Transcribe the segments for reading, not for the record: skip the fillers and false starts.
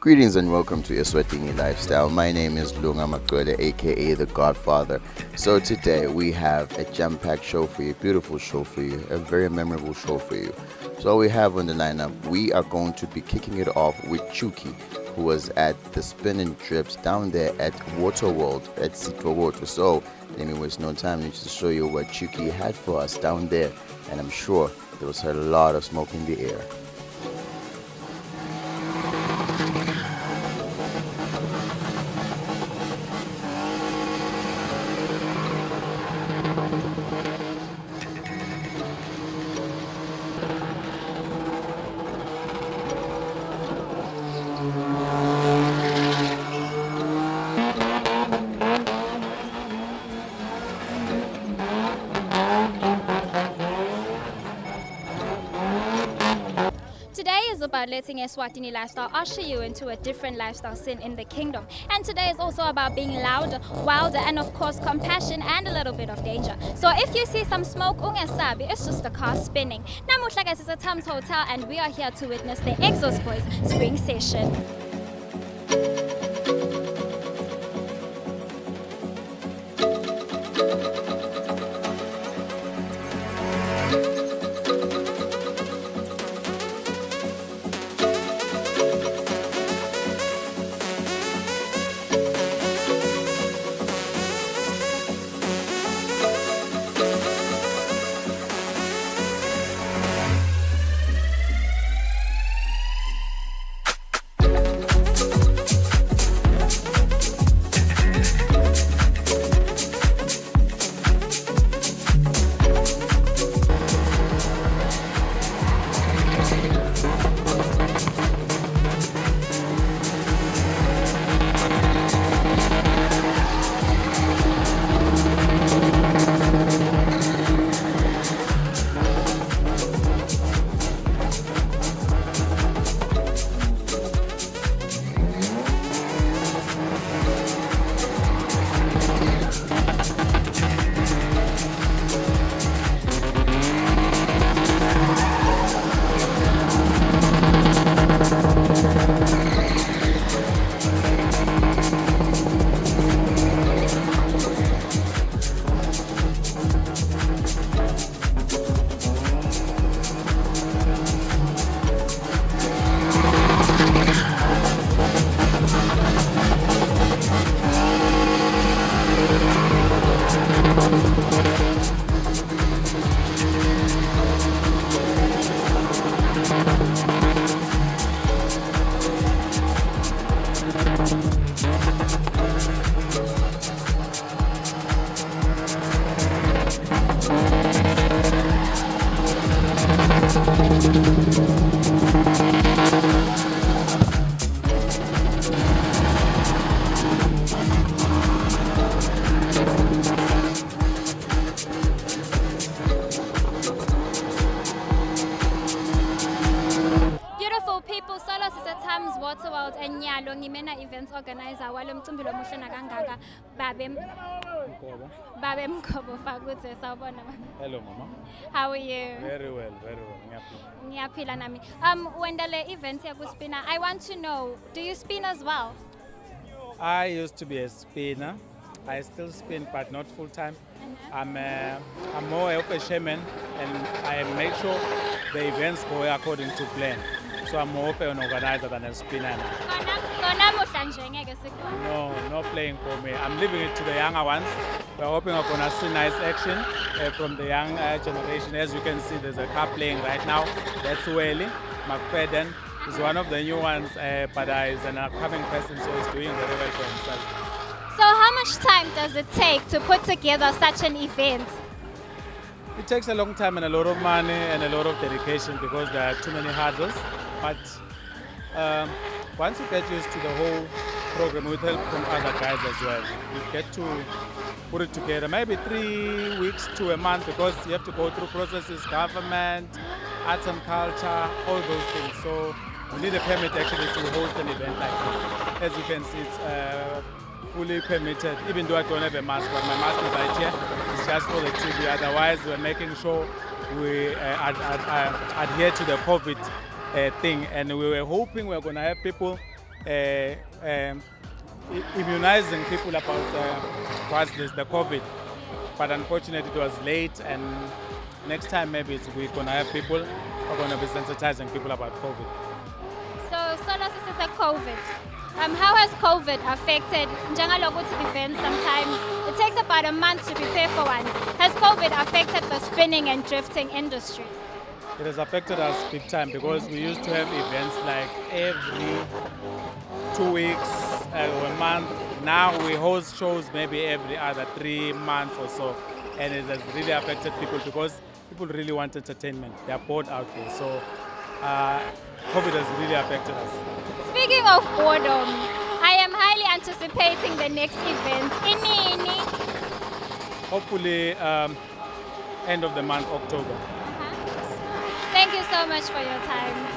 Greetings and welcome to Eswatini Lifestyle. My name is Lunga Makwele, aka The Godfather. So today we have a jam-packed show for you, beautiful show for you, a very memorable show for you. So we have on the lineup, we are going to be kicking it off with Chuki, who was at the Spinning Trips down there at Waterworld at Sitwawoto. So let me waste no time, just to show you what Chuki had for us down there, and I'm sure there was a lot of smoke in the air. Today is about letting Eswatini lifestyle usher you into a different lifestyle scene in the kingdom. And today is also about being louder, wilder, and of course compassion and a little bit of danger. So if you see some smoke, ungesabi, it's just the car spinning. Namuhla guys, it's a Tams Hotel and we are here to witness the Exos Boys spring session. Beautiful people, Solos is at Tams Waterworld and Nyalo Ngimena events organizer walo mcimbi lo muhle nakangaka babe mkobo fakutse sawubona mama. Hello, Mama. How are you? Very well, very well. Ngiyaphila nami. When the event here kuspina, I want to know, do you spin as well? I used to be a spinner. I still spin, but not full time. I'm more of a shaman, and I make sure the events go according to plan. So I'm more of an organizer than a spinner. Kona muhla nje ngeke sikho. No, no playing for me. I'm leaving it to the younger ones. We're hoping we're gonna see nice action from the young generation. As you can see, there's a car playing right now. That's Welly McFadden. He's one of the new ones, but he's an upcoming person, so he's doing very well for himself. So how much time does it take to put together such an event? It takes a long time and a lot of money and a lot of dedication because there are too many hurdles. But once you get used to the whole program with help from other guys as well, you get to put it together. Maybe 3 weeks to a month because you have to go through processes, government, arts and culture, all those things. So we need a permit actually to host an event like this. As you can see, it's fully permitted, even though I don't have a mask, but my mask is right here. It's just for the TV. Otherwise, we're making sure we adhere to the COVID thing. And we were hoping we're going to have people immunizing people about what's this, the COVID. But unfortunately, it was late, and next time maybe we're gonna have people who are gonna be sensitizing people about COVID. So, Sola is a COVID. How has COVID affected njengalokuthi events sometimes it takes about a month to prepare for one. Has COVID affected the spinning and drifting industry? It has affected us big time because we used to have events like every 2 weeks or a month. Now we host shows maybe every other 3 months or so, and it has really affected people because people really want entertainment. They are bored out there, so COVID has really affected us. Speaking of boredom, I am highly anticipating the next event. Inini? Hopefully, end of the month, October. Thank you so much for your time.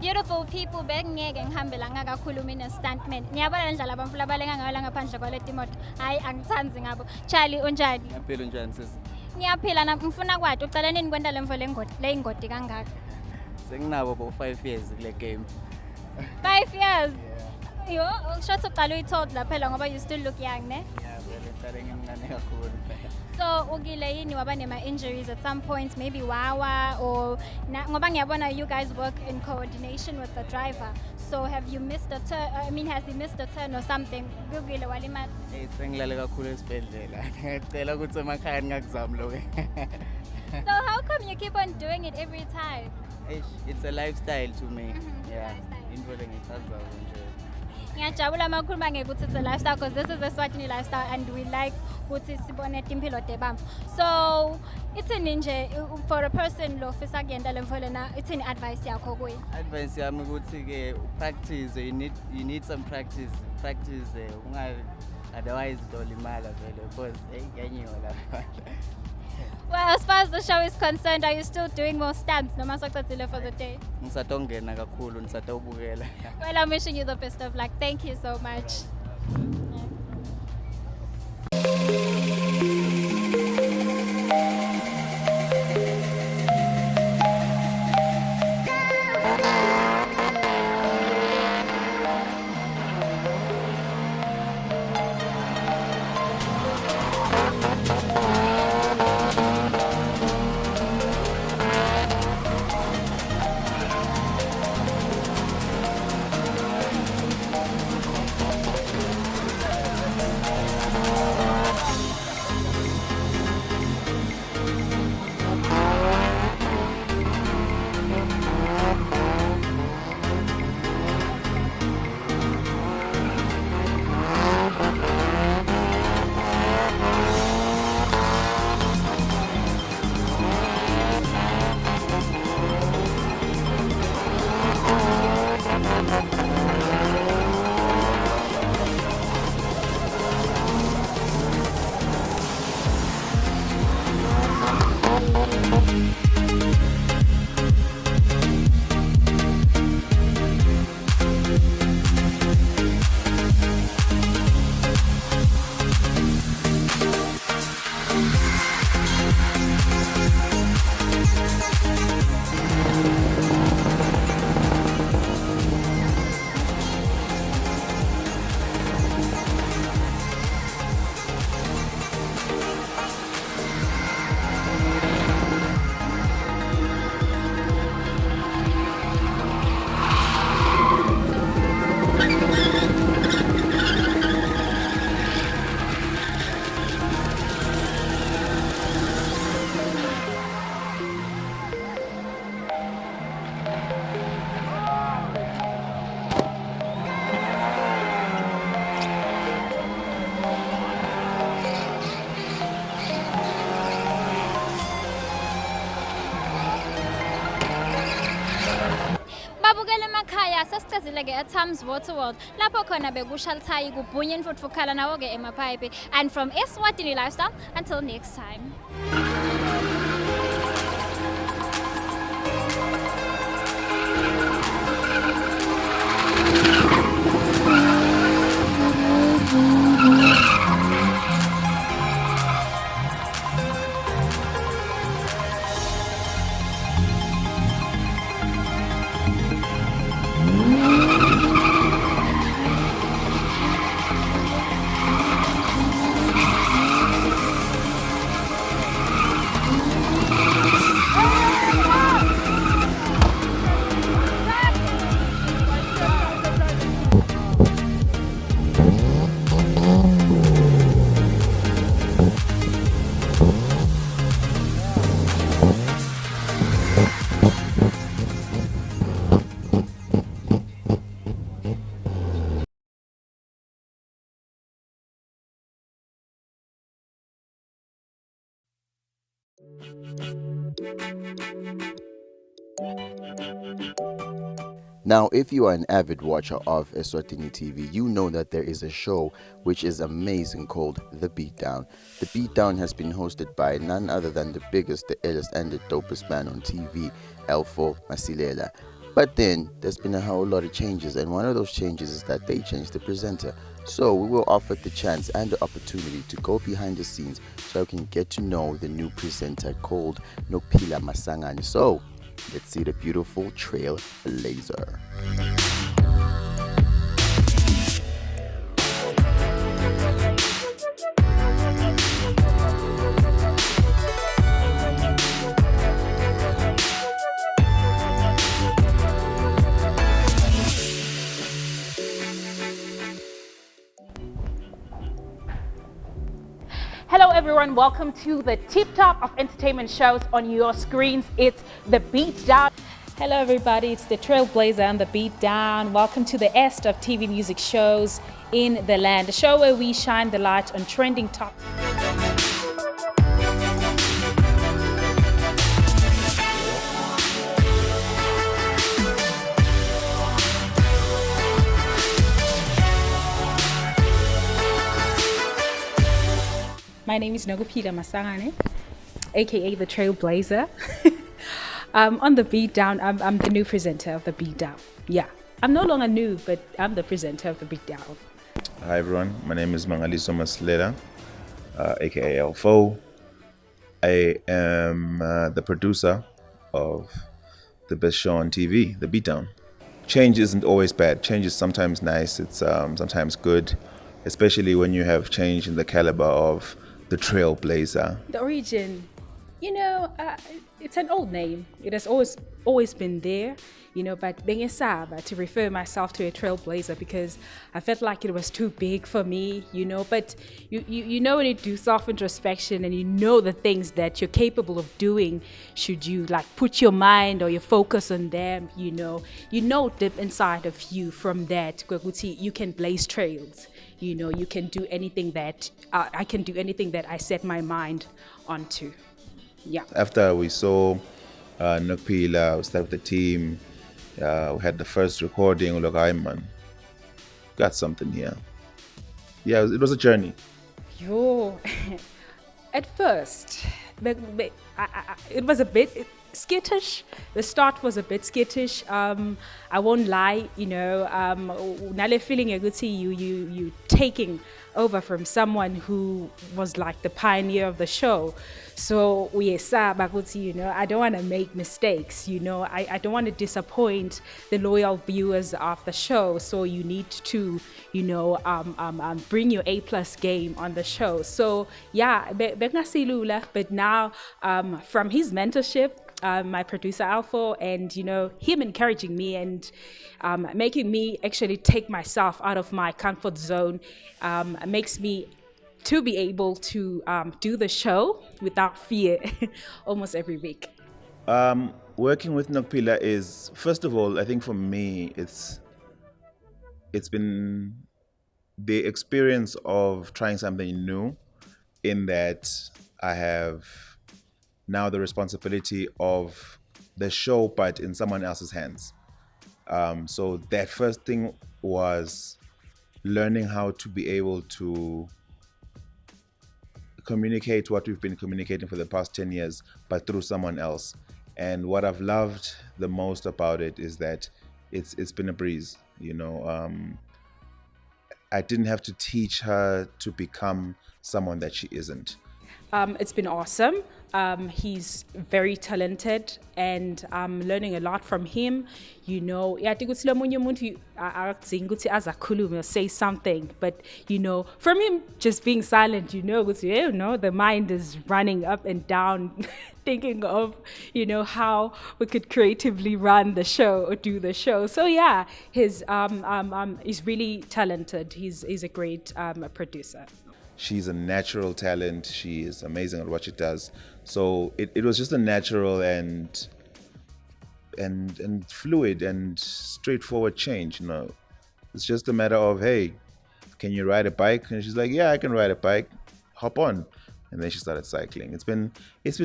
Beautiful people bekungeke ngihambela ngakakhuluma ine-stuntman. Ngiyabona le ndlela abamfula abalenga ngayo la ngaphandle kwaleti moto. Hayi angithanzi ngabo. Charlie unjani? Ngempilo njani sisi? Ngiyaphila na ngifuna kwathi ucela nini kwenta le mvo leyingodi kangaka? Senginabo bo 5 years kule game. 5 years. Yo, ushathe uqala uyitold la phela ngoba you still look young, ne? Yeah, vele ngicale ngimncane kakhulu. So ukile yini waba nema injuries at some point, maybe wawa or ngoba ngiyabona you guys work in coordination with the driver. So have you missed a turn? I mean, has he missed a turn or something? Ukile walimala. Hey, sengilale kakhulu esibhedlela. Ngicela ukuthi emakhaya ngingakuzami lo. So how come you keep on doing it every time? It's a lifestyle to me. Yeah. Lifestyle. Into lengithandza nje. Ngiyajabula makhuluma ngekuthi it's a lifestyle because this is a Eswatini lifestyle and we like ukuthi sibone impilo debamfu. So ithini nje for a person lo ofisa kuyenda le mfolo na ithini advice yakho kuye? Advice yami ukuthi ke practice, you need some practice otherwise uzolimala vele because yanyiwa la. Well, as far as the show is concerned, are you still doing more stunts noma sekucacile for the day? Ngisatongena kakhulu, ngisatawubukela. Well, I'm wishing you the best of luck. Thank you so much. sesicedzile-ke eThams Water World lapho khona bekusha lithayi kubhunye futhi kukhala nawo-ke emapayipi. And from Eswatini Lifestyle, until next time. Now, if you are an avid watcher of Eswatini TV, you know that there is a show which is amazing called The Beatdown. The Beatdown has been hosted by none other than the biggest, the illest, and the dopest man on TV, Elfo Masilela. But then, there's been a whole lot of changes, and one of those changes is that they changed the presenter. So, we were offered the chance and the opportunity to go behind the scenes so we can get to know the new presenter called Nophila Masangane. So, let's see the beautiful trailblazer. Hello everyone, welcome to the tip top of entertainment shows on your screens. It's The Beatdown. Hello everybody, it's the Trailblazer and The Beatdown. Welcome to the est of TV music shows in the land, a show where we shine the light on trending topics. My name is Nophila Masangane, aka the Trailblazer. On The Beatdown, I'm the new presenter of The Beatdown. Yeah, I'm no longer new, but I'm the presenter of The Beatdown. Hi everyone, my name is Mangaliso Masleda, aka Elfo. I am the producer of the best show on TV, The Beatdown. Change isn't always bad. Change is sometimes nice, it's sometimes good, especially when you have change in the caliber of the Trailblazer. The origin, it's an old name. It has always been there, but being Saba to refer myself to a trailblazer because I felt like it was too big for me, but you know when you do self-introspection and you know the things that you're capable of doing should you like put your mind or your focus on them, you know deep inside of you from that you can blaze trails. You can do anything that I can do anything that I set my mind onto. Yeah. After we saw Nophila, we started with the team, we had the first recording, look, man, got something here. Yeah, it was a journey. Yo, at first, it was a bit skittish. The start was a bit skittish. I won't lie, nale feeling a good see you taking over from someone who was like the pioneer of the show. So I don't want to make mistakes, I don't want to disappoint the loyal viewers of the show. So you need to, bring your A+ game on the show. So yeah, but now from his mentorship, my producer Alpha, and him encouraging me and making me actually take myself out of my comfort zone makes me to be able to do the show without fear almost every week. Working with Nophila is, first of all, I think for me it's been the experience of trying something new, in that I have now the responsibility of the show, but in someone else's hands. So that first thing was learning how to be able to communicate what we've been communicating for the past 10 years, but through someone else. And what I've loved the most about it is that it's been a breeze. I didn't have to teach her to become someone that she isn't. It's been awesome. He's very talented, and I'm learning a lot from him. Yathi ukuthi lo munye umuntu akudzingi ukuthi aze akhulume or say something, but from him just being silent, ukuthi the mind is running up and down, thinking of how we could creatively run the show or do the show. So yeah, he's really talented. He's a great producer. She's a natural talent. She is amazing at what she does. So it was just a natural and fluid and straightforward change. It's just a matter of, hey, can you ride a bike? And she's like, yeah, I can ride a bike. Hop on. And then she started cycling. It's been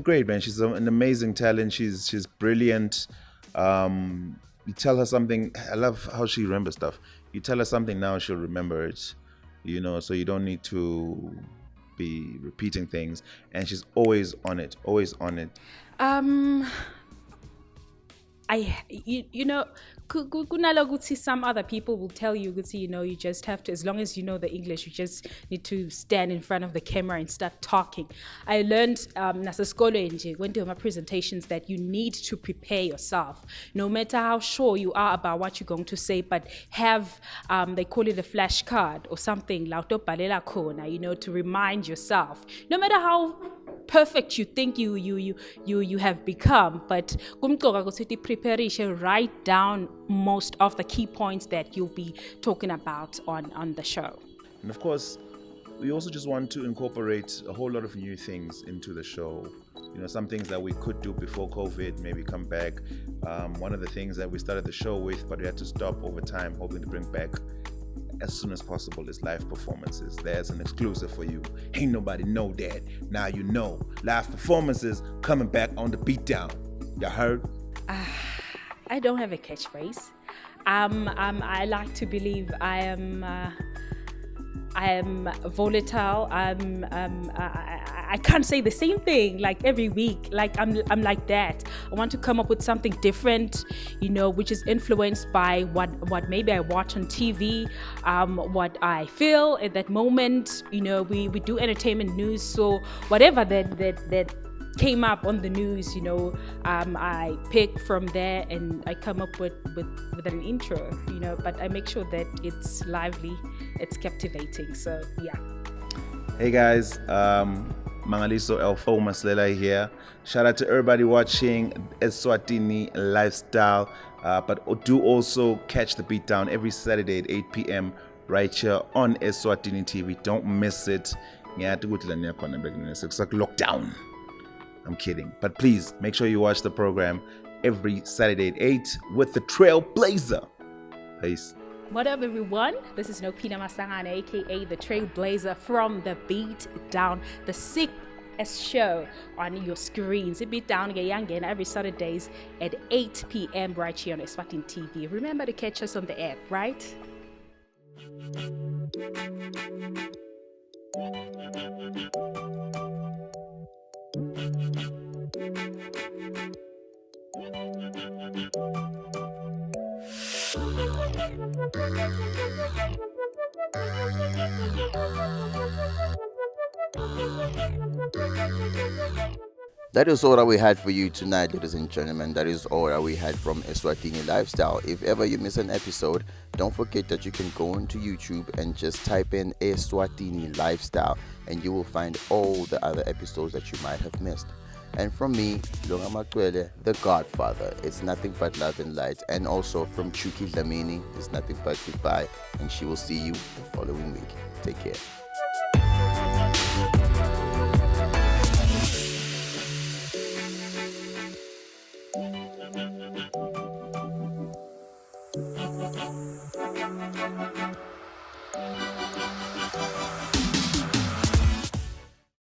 great, man. She's an amazing talent. She's brilliant. You tell her something. I love how she remembers stuff. You tell her something now, she'll remember it. So you don't need to be repeating things, and she's always on it. Kunalo ukuthi some other people will tell you ukuthi, you just have to, as long as you know the English, you just need to stand in front of the camera and start talking. I learned nasesikole nje when doing my presentations that you need to prepare yourself, no matter how sure you are about what you're going to say, but have they call it a flashcard or something la utobhalela khona, to remind yourself, no matter how perfect you think you have become, but kumqoka ukuthi preparation, write down most of the key points that you'll be talking about on the show. And of course, we also just want to incorporate a whole lot of new things into the show. Some things that we could do before COVID, maybe come back. One of the things that we started the show with, but we had to stop over time, hoping to bring back as soon as possible, is live performances. There's an exclusive for you. Ain't nobody know that. Now you know. Live performances coming back on the Beatdown. You heard? I don't have a catchphrase. I like to believe I am volatile. I can't say the same thing like every week. Like I'm like that. I want to come up with something different, which is influenced by what maybe I watch on TV, what I feel at that moment. We do entertainment news, so whatever that came up on the news, I pick from there and I come up with an intro, but I make sure that it's lively, it's captivating. So yeah. Hey guys, Mangaliso Elfo Maslela here. Shout out to everybody watching Eswatini Lifestyle, but do also catch the Beatdown every Saturday at 8 p.m. right here on Eswatini TV. Don't miss it. Lockdown. I'm kidding. But please make sure you watch the program every Saturday at 8 with the Trailblazer. Peace. What up, everyone? This is Nopina Masangana, aka the Trailblazer from the Beatdown, the sickest show on your screens. The Beatdown again every Saturdays at 8 p.m. right here on Eswatini TV. Remember to catch us on the app, right? That is all that we had for you tonight, ladies and gentlemen. That is all that we had from Eswatini Lifestyle. If ever you miss an episode, don't forget that you can go into YouTube and just type in Eswatini Lifestyle, and you will find all the other episodes that you might have missed. And from me, Lunga Makwele, the Godfather, it's nothing but love and light. And also from Chuki Dlamini, it's nothing but goodbye. And she will see you the following week. Take care.